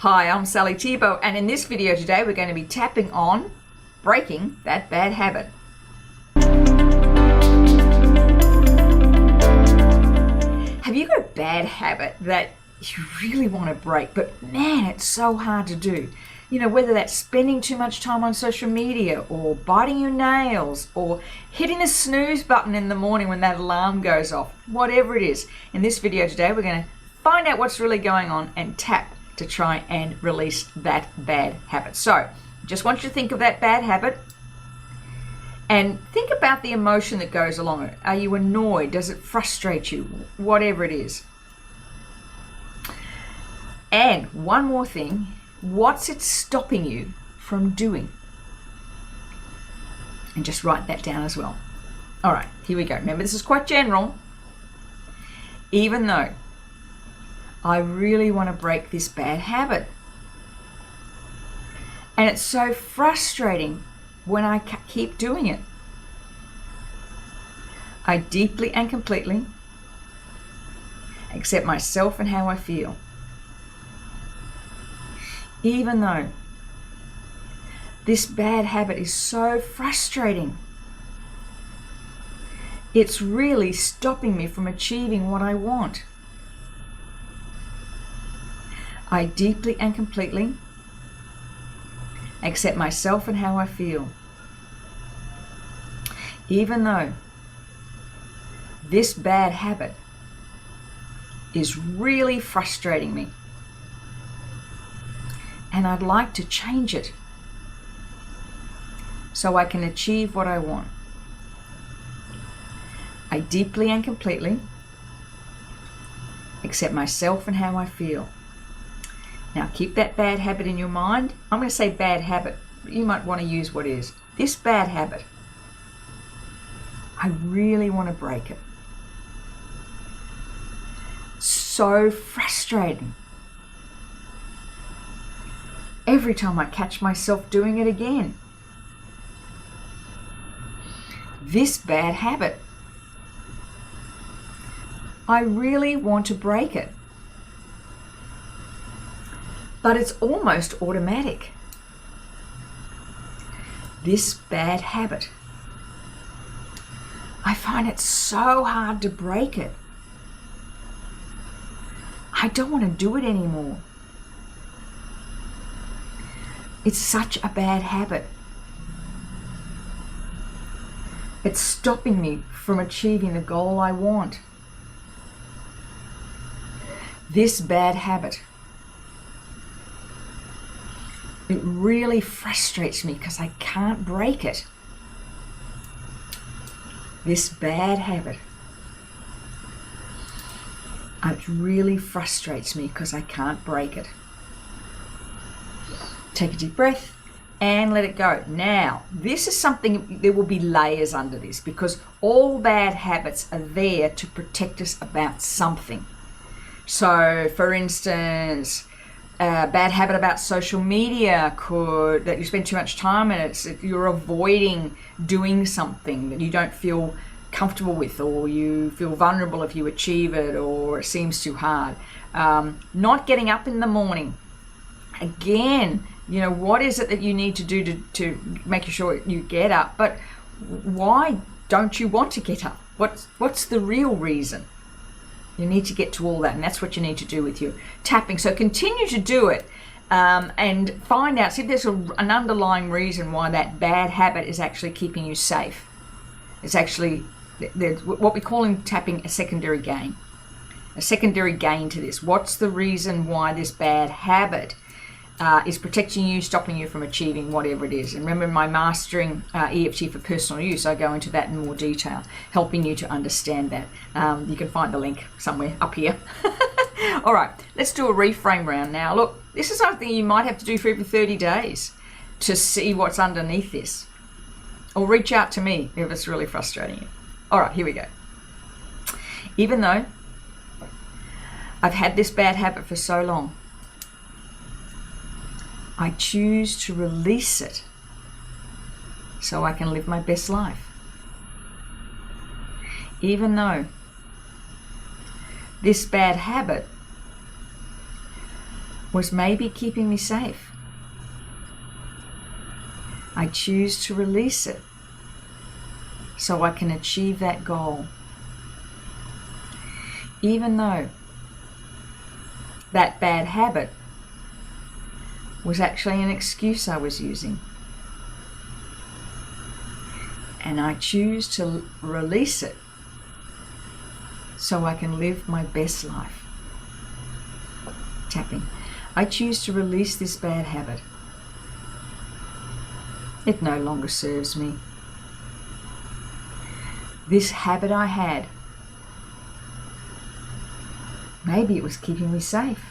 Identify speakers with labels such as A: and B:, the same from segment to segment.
A: Hi, I'm Sally Thibault, and in this video today we're going to be tapping on breaking that bad habit. Have you got a bad habit that you really want to break, but man, it's so hard to do? You know, whether that's spending too much time on social media, or biting your nails, or hitting the snooze button in the morning when that alarm goes off, whatever it is. In this video today, we're going to find out what's really going on and tap to try and release that bad habit. So, just want you to think of that bad habit and think about the emotion that goes along it. Are you annoyed? Does it frustrate you? Whatever it is. And one more thing, what's it stopping you from doing? And just write that down as well. All right, here we go. Remember, this is quite general. Even though I really want to break this bad habit. And it's so frustrating when I keep doing it. I deeply and completely accept myself and how I feel. Even though this bad habit is so frustrating, it's really stopping me from achieving what I want. I deeply and completely accept myself and how I feel. Even though this bad habit is really frustrating me, and I'd like to change it so I can achieve what I want. I deeply and completely accept myself and how I feel. Now keep that bad habit in your mind. I'm going to say bad habit, but you might want to use what is. This bad habit, I really want to break it. So frustrating. Every time I catch myself doing it again. This bad habit, I really want to break it. But it's almost automatic. This bad habit, I find it so hard to break it. I don't want to do it anymore. It's such a bad habit. It's stopping me from achieving the goal I want. This bad habit, it really frustrates me because I can't break it. This bad habit, it really frustrates me because I can't break it. Take a deep breath and let it go. Now, this is something, there will be layers under this because all bad habits are there to protect us about something. So, for instance, a bad habit about social media could, that you spend too much time in it, you're avoiding doing something that you don't feel comfortable with, or you feel vulnerable if you achieve it, or it seems too hard. Not getting up in the morning. Again, you know, what is it that you need to do to make sure you get up? But why don't you want to get up? What's the real reason? You need to get to all that, and that's what you need to do with your tapping. So continue to do it and find out, see if there's an underlying reason why that bad habit is actually keeping you safe. It's actually what we call in tapping a secondary gain. A secondary gain to this. What's the reason why this bad habit is protecting you, stopping you from achieving whatever it is? And remember, my Mastering EFT for Personal Use, I go into that in more detail, helping you to understand that. You can find the link somewhere up here. All right, let's do a reframe round now. Look, this is something you might have to do for every 30 days to see what's underneath this. Or reach out to me if it's really frustrating you. All right, here we go. Even though I've had this bad habit for so long, I choose to release it so I can live my best life. Even though this bad habit was maybe keeping me safe. I choose to release it so I can achieve that goal. Even though that bad habit was actually an excuse I was using. And I choose to release it so I can live my best life. Tapping. I choose to release this bad habit. It no longer serves me. This habit I had, maybe it was keeping me safe.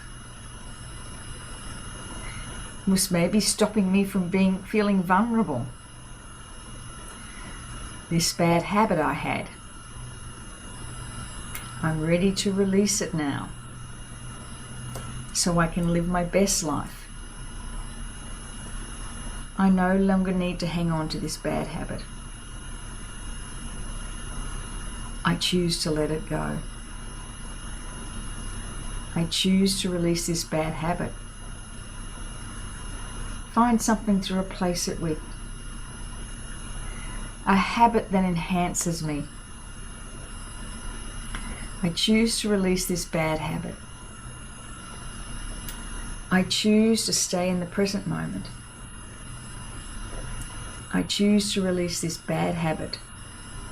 A: It was maybe stopping me from feeling vulnerable. This bad habit I had, I'm ready to release it now so I can live my best life. I no longer need to hang on to this bad habit. I choose to let it go. I choose to release this bad habit. Find something to replace it with. A habit that enhances me. I choose to release this bad habit. I choose to stay in the present moment. I choose to release this bad habit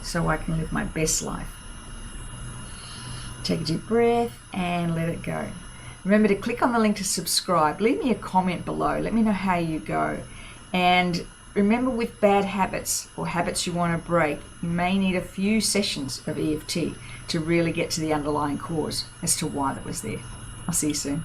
A: so I can live my best life. Take a deep breath and let it go. Remember to click on the link to subscribe. Leave me a comment below. Let me know how you go. And remember, with bad habits or habits you want to break, you may need a few sessions of EFT to really get to the underlying cause as to why that was there. I'll see you soon.